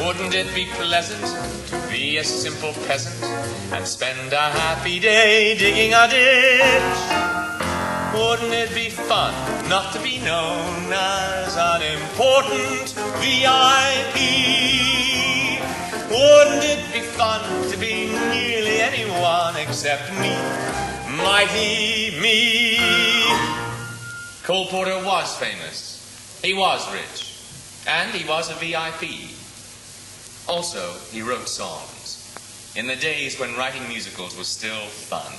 Wouldn't it be pleasant to be a simple peasant and spend a happy day digging a ditch? Wouldn't it be fun not to be known as an important VIP? Wouldn't it be fun to be nearly anyone except me, mighty me? Cole Porter was famous, he was rich, and he was a VIP. Also, he wrote songs in the days when writing musicals was still fun.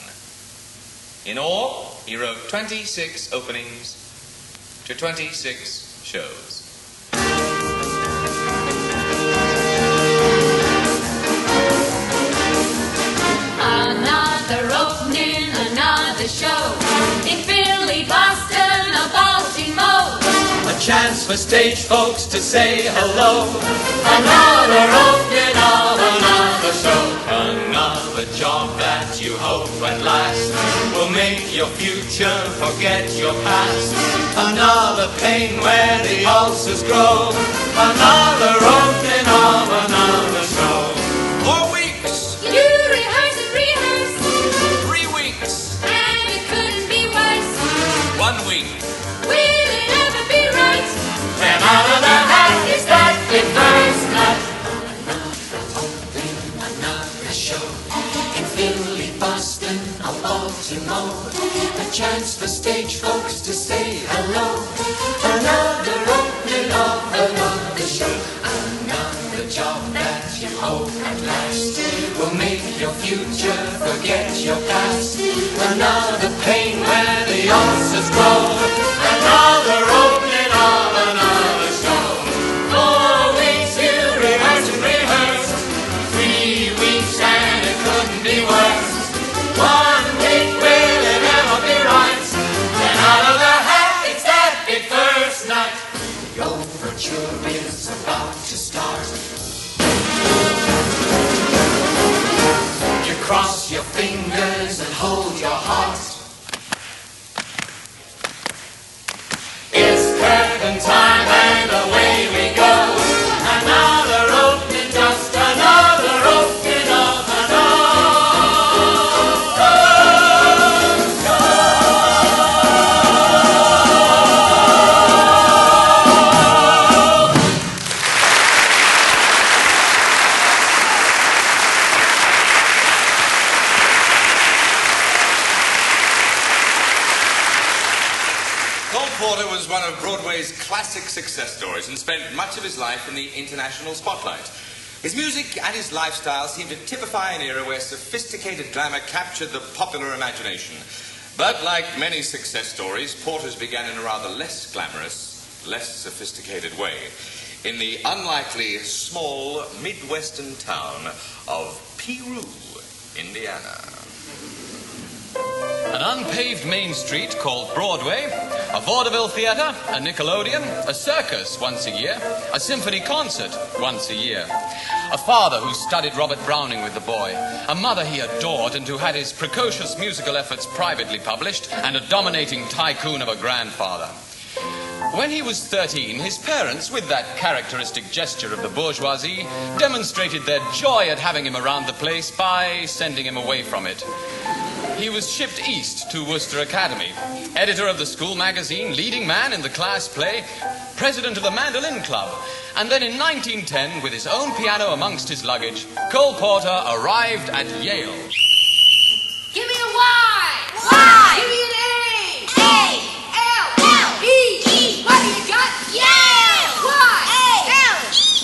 In all, he wrote 26 openings to 26 shows. Another opening, another show in Philly, Boston, or Baltimore. A chance for stage folks to say hello. Another opening of another show. Another job that you hope at last will make your future forget your past. Another pain where the ulcers grow. Another opening of another show. 4 weeks. You rehearse and rehearse. 3 weeks. And it couldn't be worse. 1 week. Will it ever be right? And out of the hat Is that the first night? Another show in Philly, Boston, or Baltimore. A chance for stage folks to say hello. Another opening of another show. Another job that you hope at last will make your future forget your past. Another pain where the ulcers grow. Another opening of another show. 4 weeks you rehearse and rehearse. 3 weeks and it couldn't be worse. 1 week, will it ever be right? And out of the hat it's that big first night. The overture is about to start. You cross your fingers and hold your heart. It's curtain time and away we go. Another opening, just another opening of Cole Porter was one of Broadway's classic success stories and spent much of his life in the international spotlight. His music and his lifestyle seemed to typify an era where sophisticated glamour captured the popular imagination. But like many success stories, Porter's began in a rather less glamorous, less sophisticated way, in the unlikely small Midwestern town of Peru, Indiana. An unpaved main street called Broadway, a vaudeville theater, a Nickelodeon, a circus once a year, a symphony concert once a year. A father who studied Robert Browning with the boy, a mother he adored and who had his precocious musical efforts privately published, and a dominating tycoon of a grandfather. When he was 13, his parents, with that characteristic gesture of the bourgeoisie, demonstrated their joy at having him around the place by sending him away from it. He was shipped east to Worcester Academy, editor of the school magazine, leading man in the class play, president of the Mandolin Club. And then in 1910, with his own piano amongst his luggage, Cole Porter arrived at Yale. Give me a Y. Y. Give me an A. A. L. L. E. E. What do you got? Yale. Y. A. L.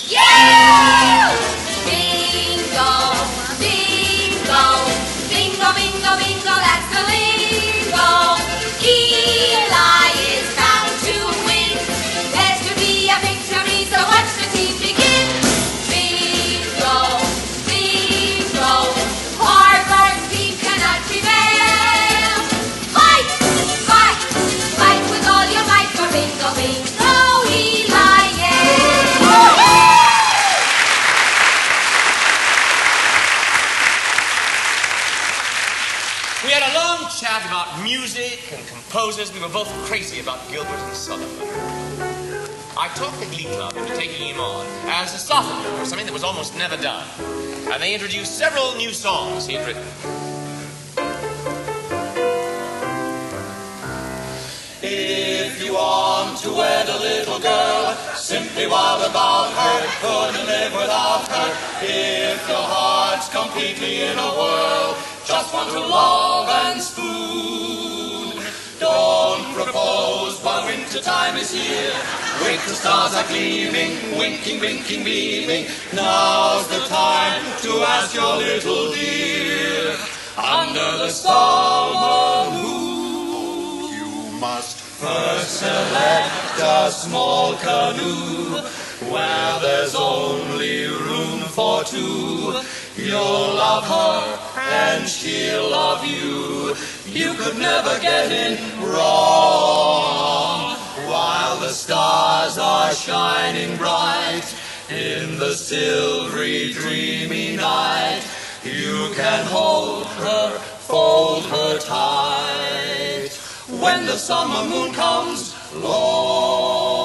Yale. Bingo. Bingo. Bingo, bingo, bingo, that's the lingo. Eli is bound to win. There's to be a victory, so watch the team begin. Bingo, bingo, Harvard's team cannot prevail. Fight, fight, fight with all your might for bingo, bingo, Eli, yeah. We had a long chat about music and composers. We were both crazy about Gilbert and Sullivan. I talked the Glee Club into taking him on as a sophomore for something that was almost never done. And they introduced several new songs he had written. If you want to wed a little girl, simply wild about her, couldn't live without her. If your heart's completely in a whirl, just want to love and spoon. Don't propose while winter time is here. Wait till stars are gleaming, winking, winking, beaming. Now's the time to ask your little dear. Under the summer moon, you must first select a small canoe where there's only room for two. You'll love her and she'll love you. You could never get in wrong. While the stars are shining bright in the silvery dreamy night, you can hold her, fold her tight. When the summer moon comes along,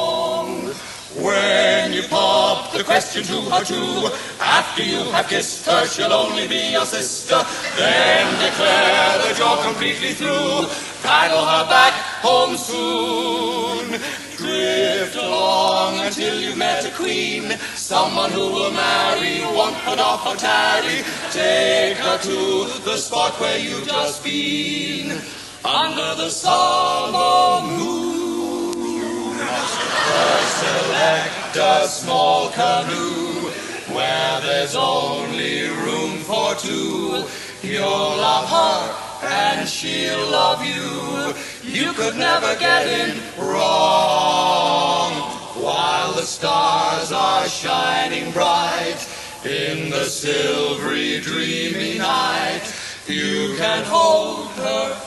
when you pop the question to her too, after you have kissed her, she'll only be your sister. Then declare that you're completely through. Paddle her back home soon. Drift along until you've met a queen, someone who will marry, won't put off or tarry. Take her to the spot where you've just been. Under the summer moon, you must first select a small canoe where there's only room for two. You'll love her and she'll love you. You could never get in wrong. While the stars are shining bright in the silvery dreamy night, you can hold her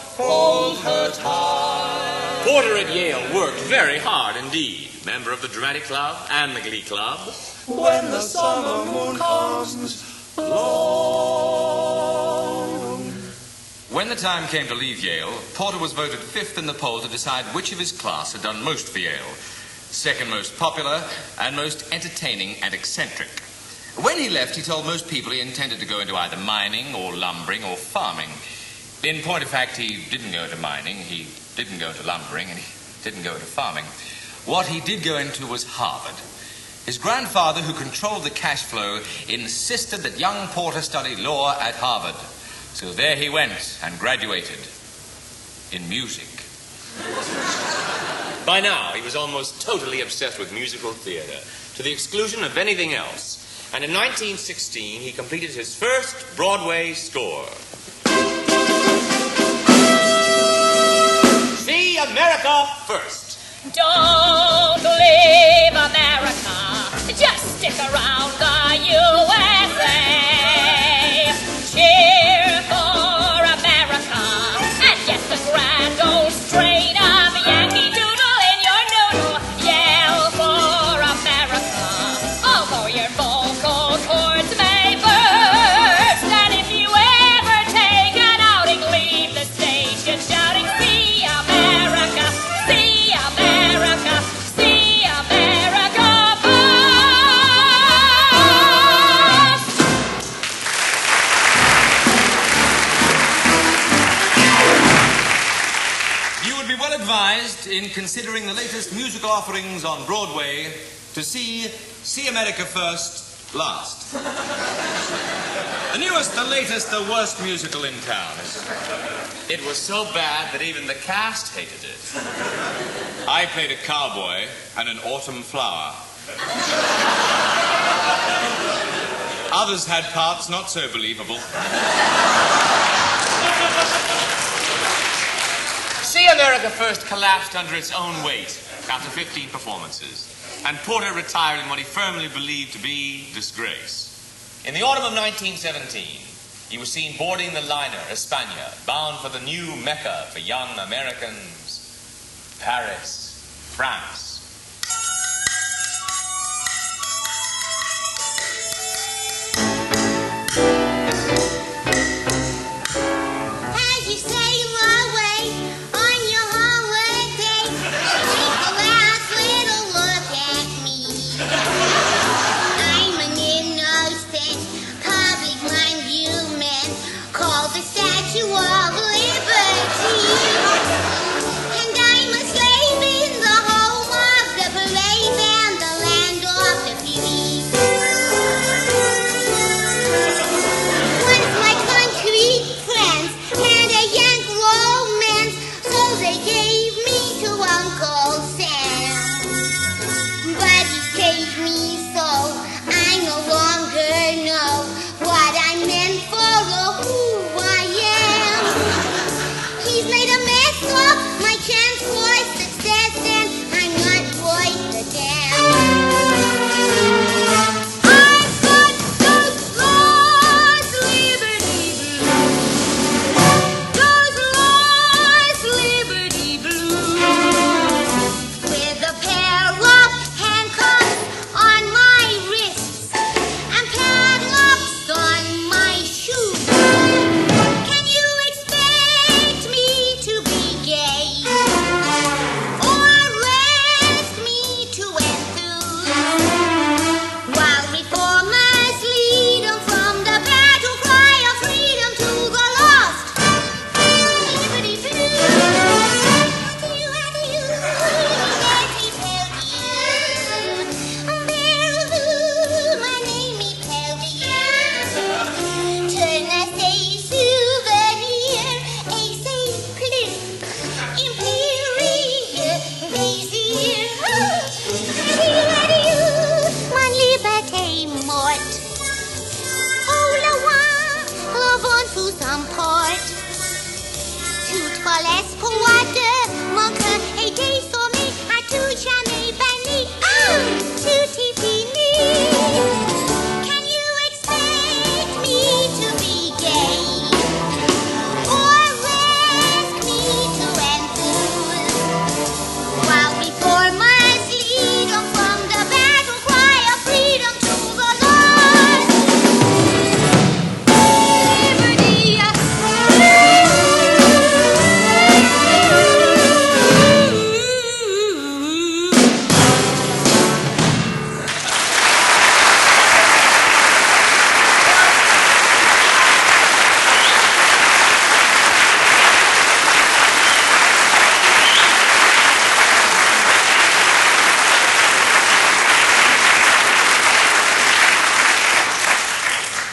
tight. Porter at Yale worked very hard indeed. Member of the Dramatic Club and the Glee Club. When the summer moon comes along. When the time came to leave Yale, Porter was voted 5th in the poll to decide which of his class had done most for Yale. Second most popular and most entertaining and eccentric. When he left, he told most people he intended to go into either mining or lumbering or farming. In point of fact, he didn't go into mining, he didn't go into lumbering, and he didn't go into farming. What he did go into was Harvard. His grandfather, who controlled the cash flow, insisted that young Porter study law at Harvard. So there he went and graduated in music. By now, he was almost totally obsessed with musical theater, to the exclusion of anything else. And in 1916, he completed his first Broadway score. See America First. Don't leave America, just stick around the USA. Cheer for America and get the grand old strain of Yankee Doodle in your noodle. Yell for America, although your vocal cords may burst. And if you ever take an outing, leave the station shouting, see America, see America, see America first. You would be well advised, in considering the latest musical offerings on Broadway, to see America First last. The newest, the latest, the worst musical in town. It was so bad that even the cast hated it. I played a cowboy and an autumn flower. Others had parts not so believable. See America First collapsed under its own weight after 15 performances, and Porter retired in what he firmly believed to be disgrace. In the autumn of 1917, he was seen boarding the liner España, bound for the new Mecca for young Americans, Paris, France. As you sail away on your holiday, take a last little look at m'emporte. Toute falaise pour water, mon cœur est déformé, à tout jamais banni. Oh, tout est fini. Can you expect me to be gay? Or ask me to enthuse? While before my freedom from the battle cry of freedom to the Lord. Liberty.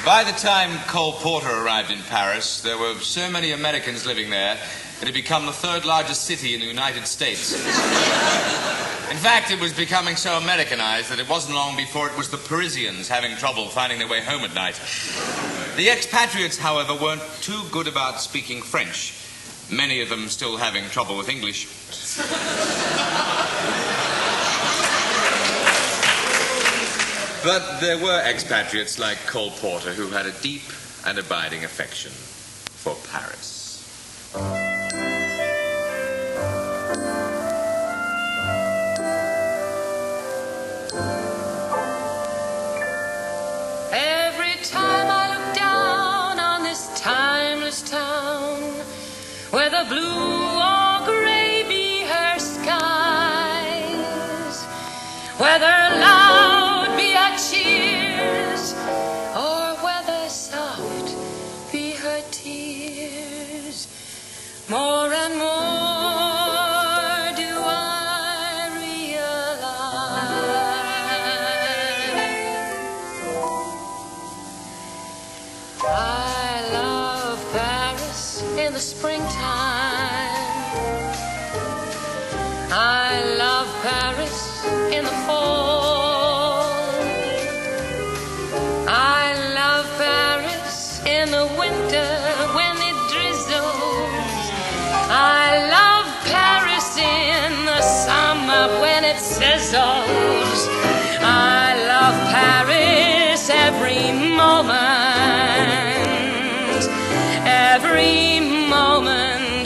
By the time Cole Porter arrived in Paris, there were so many Americans living there, it had become the third largest city in the United States. In fact, it was becoming so Americanized that it wasn't long before it was the Parisians having trouble finding their way home at night. The expatriates, however, weren't too good about speaking French, many of them still having trouble with English. But there were expatriates like Cole Porter who had a deep and abiding affection for Paris. Every time I look down on this timeless town, whether blue or gray be her skies, whether loud be her cheers, or whether soft be her tears, more and more do I realize I love Paris in the springtime. I love Paris in the fall. I love Paris in the winter when it drizzles. I love Paris in the summer when it sizzles. I love Paris every moment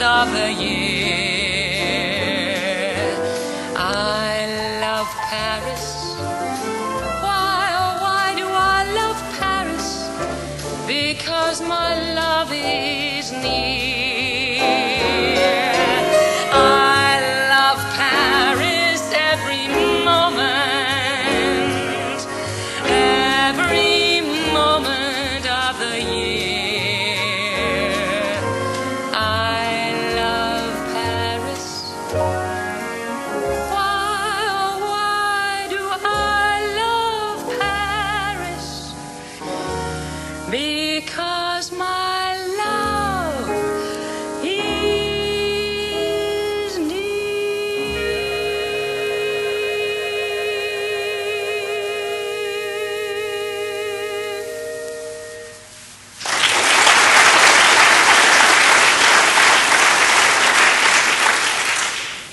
of the year. I love Paris. Why, oh why do I love Paris? Because my love is near. I love Paris every moment of the year. I love Paris. Why, oh why do I love Paris? Because my love is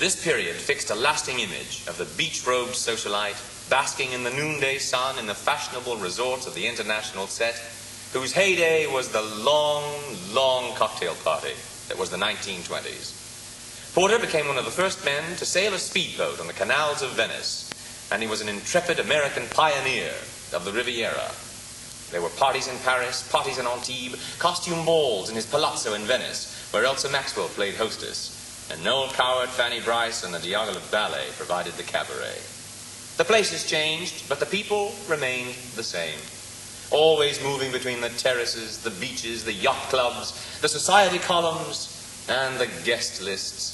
This period fixed a lasting image of the beach-robed socialite basking in the noonday sun in the fashionable resorts of the international set, whose heyday was the long cocktail party that was the 1920s. Porter became one of the first men to sail a speedboat on the canals of Venice, and he was an intrepid American pioneer of the Riviera. There were parties in Paris, parties in Antibes, costume balls in his palazzo in Venice, where Elsa Maxwell played hostess, and Noel Coward, Fanny Bryce, and the Diaghilev Ballet provided the cabaret. The places changed, but the people remained the same. Always moving between the terraces, the beaches, the yacht clubs, the society columns, and the guest lists.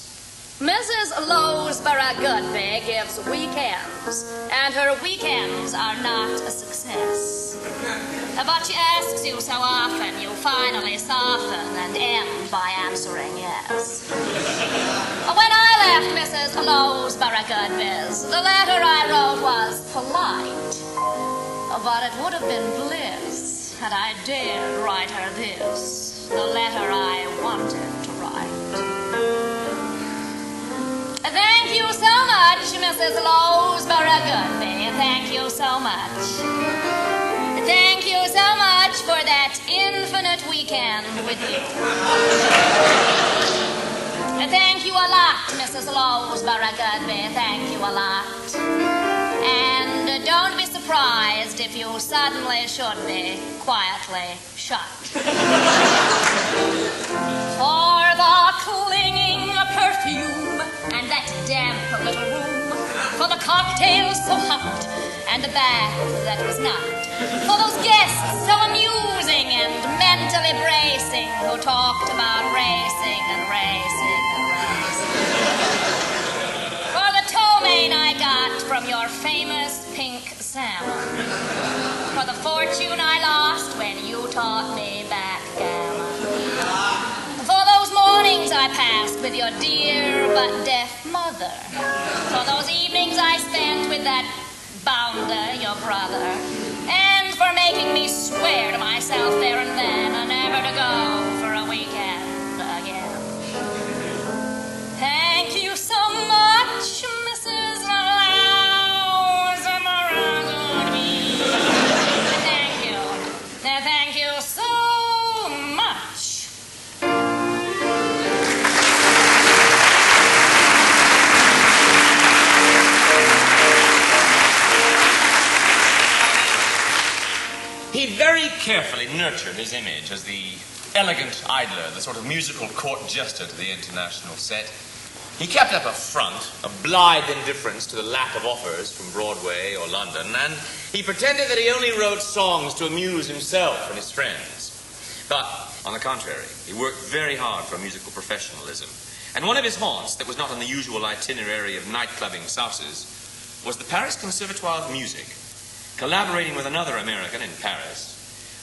Mrs. Lowesborough Goodby gives weekends, and her weekends are not a success. But she asks you so often, you finally soften and end by answering yes. When I left Mrs. Lowesborough Goodby's, the letter I wrote was polite, but it would have been bliss had I dared write her this. the letter I wanted to write. Thank you so much, Mrs. Lowesborough Goodby. Thank you so much. Thank you so much for that infinite weekend with you. Thank you a lot, Mrs. Lowesborough Goodby. Thank you a lot. And don't be surprised if you suddenly should be quietly shut. For the clinging perfume and that damp little room, for the cocktails so hot and the bath that was not, for those guests so amusing and mentally bracing who talked about racing and racing and racing, for the ptomaine I got from your famous pink salmon, for the fortune I lost when you taught me backgammon, for those mornings I passed with your dear but deaf mother, for those evenings I spent with that bounder, your brother, and for making me swear to myself there and then never to go for a weekend again. Thank you so much, Mrs. Lowesborough Goodby. Thank you. Thank you so much. He very carefully nurtured his image as the elegant idler, the sort of musical court jester to the international set. He kept up a front, a blithe indifference to the lack of offers from Broadway or London, and he pretended that he only wrote songs to amuse himself and his friends. But, on the contrary, he worked very hard for musical professionalism. And one of his haunts that was not on the usual itinerary of nightclubbing sauces was the Paris Conservatoire of Music. Collaborating with another American in Paris,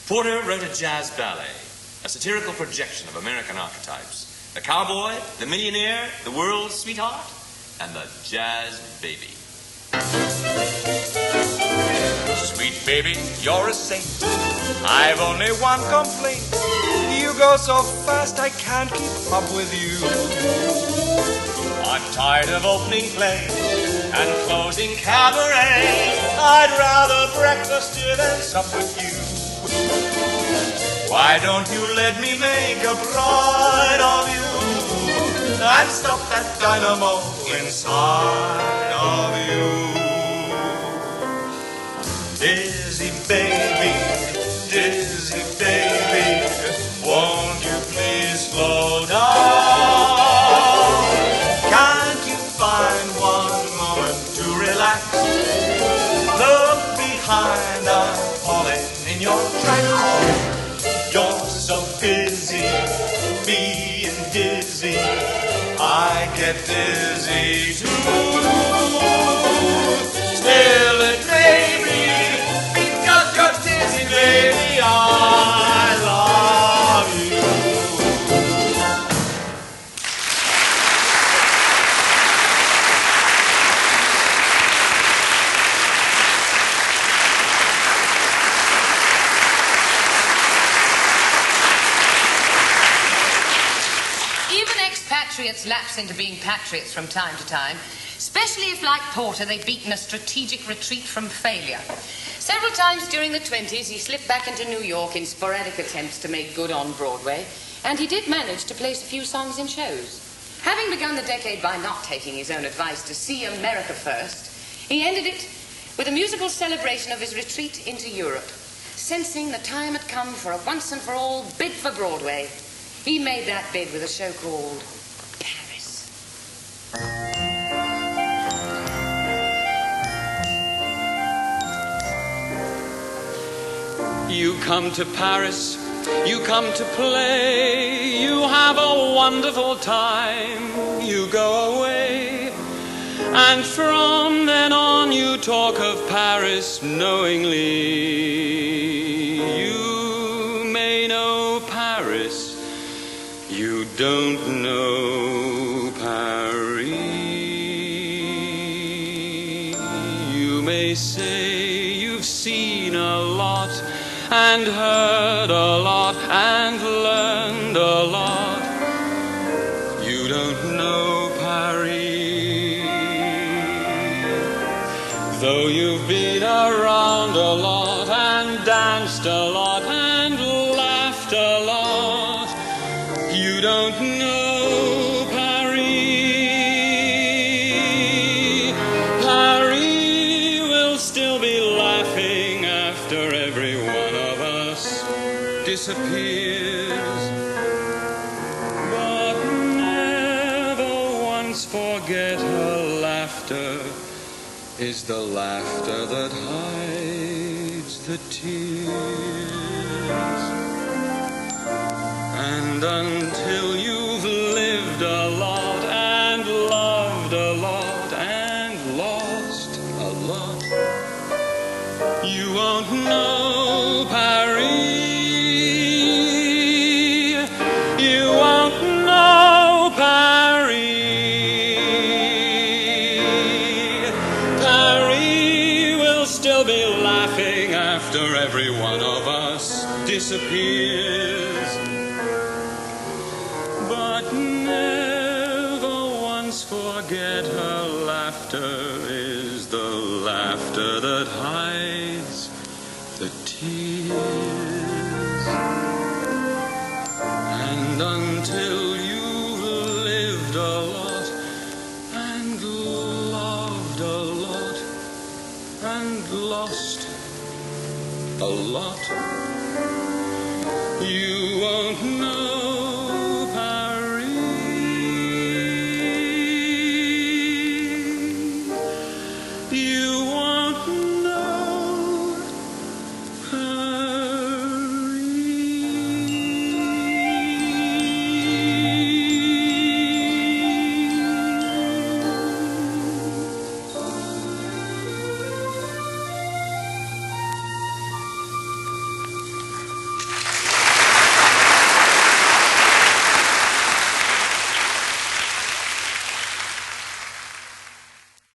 Porter wrote a jazz ballet, a satirical projection of American archetypes. The cowboy, the millionaire, the world's sweetheart, and the jazz baby. Sweet baby, you're a saint. I've only one complaint. You go so fast I can't keep up with you. I'm tired of opening play and closing cabaret. I'd rather breakfast here than sup with you. Why don't you let me make a bride of you and stop that dynamo inside of you? Dizzy baby, won't you please slow down? Can't you find one moment to relax? Look behind, I'm falling in your tracks. You're so busy, being dizzy, I get dizzy too. Still it may be because you're dizzy, baby, I love you. Expatriates lapse into being patriots from time to time, especially if, like Porter, they've beaten a strategic retreat from failure. Several times during the 20s, he slipped back into New York in sporadic attempts to make good on Broadway, and he did manage to place a few songs in shows. Having begun the decade by not taking his own advice to see America first, he ended it with a musical celebration of his retreat into Europe. Sensing the time had come for a once-and-for-all bid for Broadway, he made that bid with a show called Paris. You come to Paris, you come to play, you have a wonderful time, you go away, and from then on you talk of Paris knowingly. You may know Paris, you don't know Paris. You may say you've seen a lot and heard a lot and learned danced a lot and laughed a lot. You don't know Paris. Paris will still be laughing after every one of us disappears. But never once forget her laughter is the laughter that hides the tears. And until you've lived a lot and loved a lot and lost a lot, you won't know Paris. You won't know Paris. Paris will still be laughing after every one of us disappears. But never once forget her laughter is the laughter that hides the tears. And until you've lived a lot and loved a lot and lost a lot, you won't know